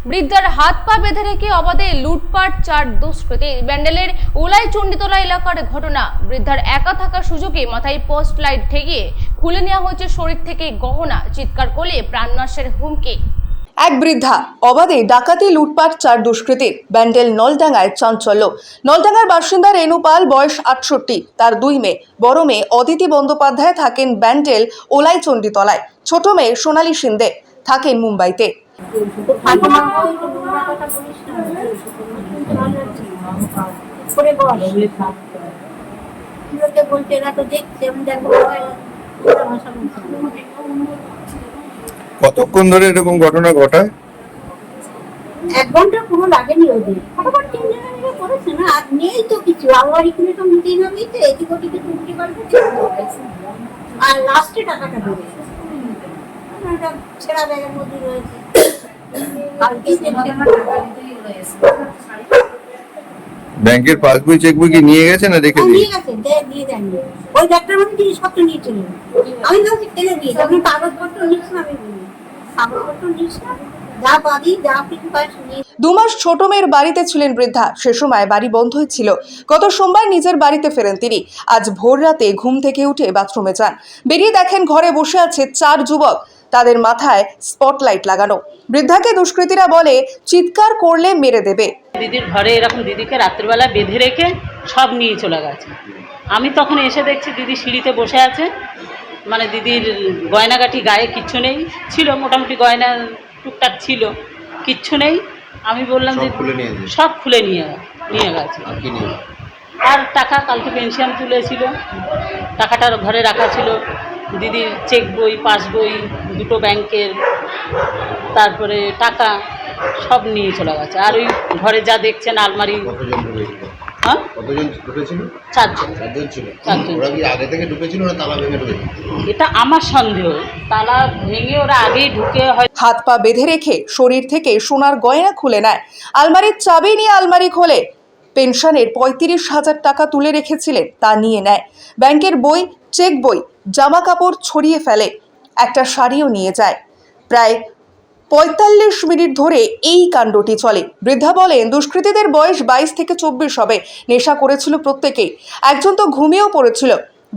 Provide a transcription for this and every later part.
বৃদ্ধার হাত পা বেঁধে রেখে অবাধে লুটপাট 4 দুষ্কৃতী। ব্যান্ডেলের ওলাই চণ্ডীতলা এলাকার ঘটনা। বৃদ্ধার একা থাকার সুযোগে মাথায় পোস্ট লাইট ঠেকিয়ে খুলে নেওয়া হয়েছে শরীর থেকে গহনা। চিৎকার করলে প্রাণনাশের হুমকি। এক বৃদ্ধা অবাধে ডাকাতি লুটপাট 4 দুষ্কৃতীর। ব্যান্ডেল নলডাঙ্গায় চাঞ্চল্য। নলডাঙ্গার বাসিন্দা রেণু পাল, বয়স 68। তার 2 মেয়ে। বড় মেয়ে অদিতি বন্দ্যোপাধ্যায় থাকেন ব্যান্ডেল ওলাই চণ্ডীতলায়। ছোট মেয়ে সোনালী সিন্দে থাকেন মুম্বাইতে। কতক্ষণ ধরে এরকম ঘটনা ঘটায়? 1 ঘন্টা পুরো লাগেনি ওদের। ফটাফট 3 জনে মিলে করেছে না। আর নেই তো কিছু, আলমারি খুলে তো নিতেই হবে, তো এদিক ওদিকে টুকটি গল্প চলছে। আর লাস্টে টাকাটা বেরিয়েছে। এটা ছেঁড়া ব্যাগের মধ্যে রয়েছে। কালকে ব্যাংকের পাসবই চেকবই কি নিয়ে গেছে না রেখে নিয়ে গেছে, দিয়ে দেননি। ওই ডাক্তার মানে জিনিসপত্র নিয়ে চলে গেল। আমি ভাবছি ফেলে দিই, আপনি কাগজপত্র নিস না, আমি বলি কাগজপত্র নিস না, যা বাদি যা কিছু পাস নিয়ে। 2 মাস ছোট মেয়ের বাড়িতে ছিলেন বৃদ্ধা। সে সময় বাড়ি বন্ধই ছিল। গত সোমবার নিজের বাড়িতে ফেরেন তিনি। আজ ভোর রাতে ঘুম থেকে উঠে বাথরুমে যান। বেরিয়ে দেখেন ঘরে বসে আছে 4 যুবক। তাদের মাথায় স্পটলাইট লাগানো। বৃদ্ধাকে দুষ্কৃতীরা বলে চিৎকার করলে মেরে দেবে। দিদির ঘরে এরকম দিদিকে রাত্রিবেলা বেঁধে রেখে সব নিয়ে চলে গেছে। আমি তখন এসে দেখছি দিদি সিঁড়িতে বসে আছে, মানে দিদির গয়নাগাটি গায়ে কিচ্ছু নেই, ছিল মোটামুটি গয়না টুকটাক ছিল, কিচ্ছু নেই। আমি বললাম যে সব খুলে নিয়ে গেছে। আর টাকা কালকে পেনশন তুলেছিল, টাকাটার ঘরে রাখা ছিল। দিদির চেক বই, পাসবই, 2টো ব্যাংকের, তারপরে টাকা সব নিয়ে চলে গেছে। আর ওই ঘরে যা দেখছেন আলমারি। হ্যাঁ, 4 জন ছিল। এটা আমার সন্দেহ, তালা ভেঙে ওরা আগেই ঢুকে হয়। হাত পা বেঁধে রেখে শরীর থেকে সোনার গয়না খুলে নেয়। আলমারির চাবি নিয়ে আলমারি খোলে। পেনশনের 35,000 টাকা তুলে রেখেছিলেন, তা নিয়ে নেয়। ব্যাংকের বই, চেক বই, জামা কাপড় ছড়িয়ে ফেলে। একটা শাড়িও নিয়ে যায়। প্রায় 45 মিনিট ধরে এই কাণ্ডটি চলে। বৃদ্ধা বলেন দুষ্কৃতীদের বয়স 22 থেকে 24 হবে। নেশা করেছিল প্রত্যেকেই। একজন তো ঘুমিয়েও পড়েছিল।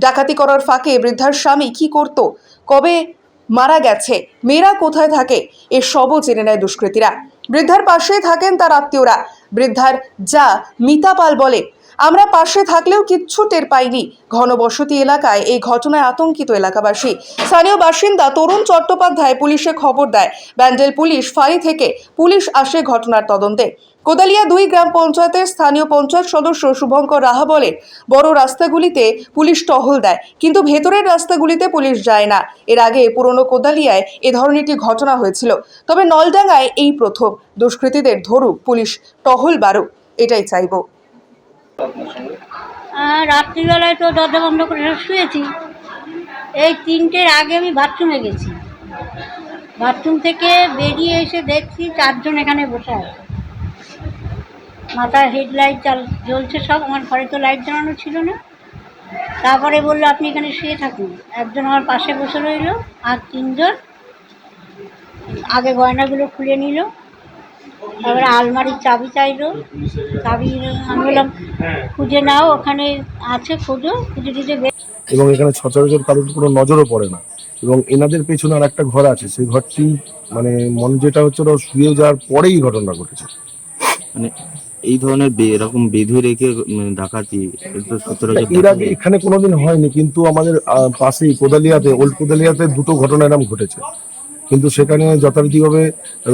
ডাকাতি করার ফাঁকে বৃদ্ধার স্বামী কি করত, কবে মারা গেছে, মেয়েরা কোথায় থাকে, এসবও জেনে নেয় দুষ্কৃতীরা। বৃদ্ধার পাশেই থাকেন তার আত্মীয়রা। বৃদ্ধার যা মিতা পাল বলে, আমরা পাশে থাকলেও কিচ্ছু টের পাইনি। ঘনবসতি এলাকায় এই ঘটনায় আতঙ্কিত এলাকাবাসী। স্থানীয় বাসিন্দা তরুণ চট্টোপাধ্যায় পুলিশে খবর দেয়। ব্যান্ডেল পুলিশ ফাঁড়ি থেকে পুলিশ আসে ঘটনার তদন্তে। কোদালিয়া 2 গ্রাম পঞ্চায়েতের স্থানীয় পঞ্চায়েত সদস্য শুভঙ্কর রাহা বলে, বড় রাস্তাগুলিতে পুলিশ টহল দেয়, কিন্তু ভেতরের রাস্তাগুলিতে পুলিশ যায় না। এর আগে পুরনো কোদালিয়ায় এ ধরনের একটি ঘটনা হয়েছিল। তবে নলডাঙ্গায় এই প্রথম। দুষ্কৃতীদের ধরুক, পুলিশ টহল বাড়ুক, এটাই চাইব। রাত্রিবেলায় তো দরজা বন্ধ করে শুয়েছি। এই 3টের আগে আমি বাথরুমে গেছি। বাথরুম থেকে বেরিয়ে এসে দেখছি 4 জন এখানে বসে আছে। মাথায় হেডলাইট জ্বলছে সব। আমার ঘরে তো লাইট জ্বালানো ছিল না। তারপরে বললো আপনি এখানে শুয়ে থাকুন। একজন আমার পাশে বসে রইল, আর 3 জন আগে গয়নাগুলো খুলে নিল। তারপরে আলমারির চাবি চাইলো। চাবি আমি বললাম খুঁজে নাও, ওখানে আছে, খোঁজো। খুঁজে খুঁজে এবং এখানে সচরাচর কারোর কোনো নজরও পড়ে না। এবং এনাদের পেছনে আর একটা ঘর আছে, সেই ঘরটি মানে যেটা হচ্ছে ওরা শুয়ে যাওয়ার পরেই ঘটনা ঘটেছে। মানে এই ধরনের এরকম বেঁধে রেখে ডাকাতি এর আগে এখানে কোনোদিন হয়নি, কিন্তু আমাদের পাশেই কোদালিয়াতে, ওল্ড কোদালিয়াতে 2টো ঘটনা এরকম ঘটেছে। কিন্তু সেখানে যথারীতিভাবে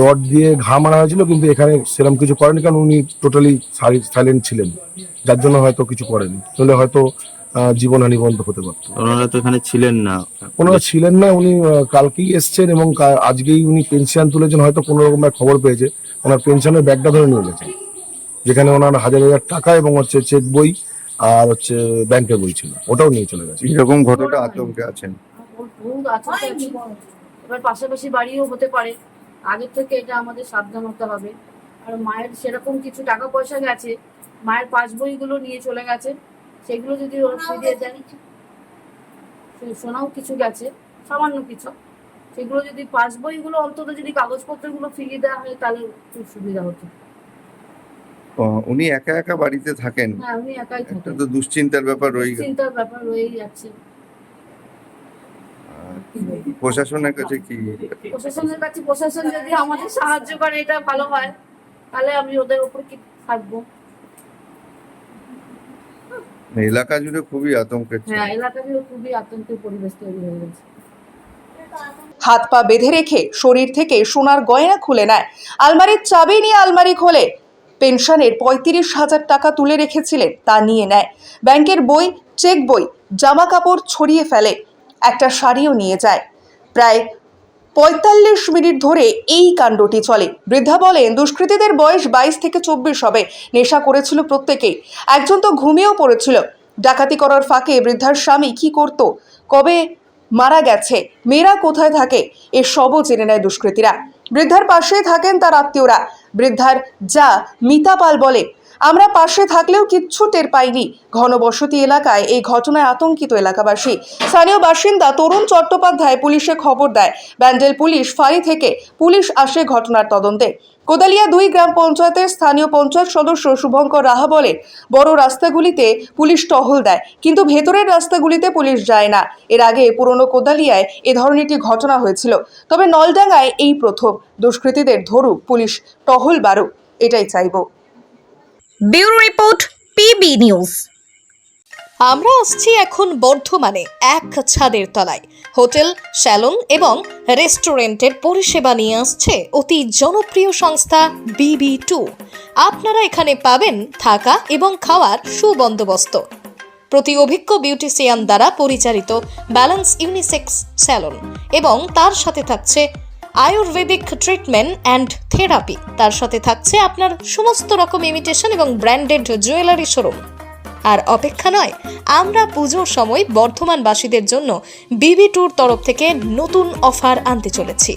রড দিয়ে ঘা মারা হয়েছিল, কিন্তু এখানে সেরকম কিছু করেনি, কারণ উনি টোটালি সাইলেন্ট ছিলেন, যার জন্য হয়তো কিছু করেনি। তাহলে হয়তো জীবনহানি বন্ধ হতে পারত। ওনারা তো এখানে ছিলেন না। ওনারা ছিলেন না, উনি কালকেই এসছেন এবং আজকেই উনি পেনশন তুলেছেন। হয়তো কোনো রকম খবর পেয়েছে, ওনার পেনশনের ব্যাগটা ধরে নিয়ে গেছেন, যেখানে ওনার 1000 টাকা এবং হচ্ছে চেক বই আর হচ্ছে ব্যাংকের বই ছিল, ওটাও নিয়ে চলে গেছে। এরকম ঘটনা আতঙ্কে আছেন। এবার পাশাপাশি বাড়িও হতে পারে, আগের থেকে এটা আমাদের সাবধান হতে হবে। আর মায়ের সেরকম কিছু টাকা পয়সা গেছে, মায়ের পাসবইগুলো নিয়ে চলে গেছে, সেগুলো যদি ওর দিয়ে দেন। সোনাও কিছু গেছে, সামান্য কিছু, সেগুলো যদি পাস বইগুলো অন্তত যদি কাগজপত্রগুলো ফিরিয়ে দেওয়া হয় তাহলে খুব সুবিধা হতো। উনি একা একা বাড়িতে থাকেন, হ্যাঁ, উনি একাই একটা থাকেন। তো দুশ্চিন্তার ব্যাপার রয়ে গেল। চিন্তার ব্যাপার রয়েই যাচ্ছে। প্রশাসনের কাছে কি? প্রশাসনের কাছে, প্রশাসন যদি আমাদের সাহায্য করে এটা ভালো হয়, তাহলে আমি ওদের উপর কি থাকবো। এলাকা জুড়ে খুবই আতঙ্কের ছিল। হ্যাঁ, এলাকা জুড়ে খুবই আতঙ্কের পরিবেশ তৈরি হয়ে গেছে। হাত পা বেঁধে রেখে শরীর থেকে সোনার গয়না খুলে নেয়, আলমারির চাবি নিয়ে আলমারি খোলে, পেনশনের ৩৫,০০০ টাকা তুলে রেখেছিলেন তা নিয়ে নেয়, ব্যাংকের বই, চেক বই, জামা কাপড় ছড়িয়ে ফেলে, একটা শাড়িও নিয়ে যায়। প্রায় ৪৫ মিনিট ধরে এই কাণ্ডটি চলে। বৃদ্ধা বলেন, দুষ্কৃতীদের বয়স ২২ থেকে ২৪ হবে, নেশা করেছিল প্রত্যেকেই, একজন তো ঘুমিয়েও পড়েছিল। ডাকাতি করার ফাঁকে বৃদ্ধার স্বামী কি করত, কবে মারা গেছে, মেয়েরা কোথায় থাকে, এসবও জেনে নেয় দুষ্কৃতীরা। বৃদ্ধার পাশে থাকেন তার আত্মীয়রা। বৃদ্ধার যা মিতা পাল বলে, আমরা পাশে থাকলেও কিচ্ছু টের পাইনি। ঘনবসতি এলাকায় এই ঘটনায় আতঙ্কিত এলাকাবাসী। স্থানীয় বাসিন্দা তরুণ চট্টোপাধ্যায় পুলিশে খবর দেয়। ব্যান্ডেল পুলিশ ফাঁড়ি থেকে পুলিশ আসে ঘটনার তদন্তে। কোদালিয়া ২ গ্রাম পঞ্চায়েতের স্থানীয় পঞ্চায়েত সদস্য শুভঙ্কর রাহা বলেন, বড় রাস্তাগুলিতে পুলিশ টহল দেয়, কিন্তু ভেতরের রাস্তাগুলিতে পুলিশ যায় না। এর আগে পুরনো কোদালিয়ায় এ ধরনের একটি ঘটনা হয়েছিল, তবে নলডাঙ্গায় এই প্রথম। দুষ্কৃতীদের ধরুক, পুলিশ টহল বাড়ুক, এটাই চাইব। Bureau report, PB news. আমরা আসছি এখন বর্ধমানে এক ছাদের তলায়। হোটেল, স্যালন এবং রেস্টুরেন্টের পরিষেবা নিয়ে আসছে অতি জনপ্রিয় সংস্থা BB2। আপনারা এখানে পাবেন থাকা এবং খাওয়ার সুবন্দোবস্ত। প্রতি অভিজ্ঞ বিউটিশিয়ান দ্বারা পরিচালিত ব্যালেন্স ইউনিসেক্স স্যালন এবং তার সাথে থাকছে আয়ুর্বেদিক ট্রিটমেন্ট অ্যান্ড থেরাপি। তার সাথে থাকছে আপনার সমস্ত রকম ইমিটেশন এবং ব্র্যান্ডেড জুয়েলারি শোরুম। আর অপেক্ষা নয়, আমরা পুজোর সময় বর্ধমানবাসীদের জন্য BB2-র তরফ থেকে নতুন অফার আনতে চলেছি।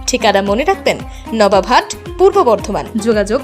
ঠিকানা মনে রাখবেন, নবাবহাট, পূর্ব বর্ধমান। যোগাযোগ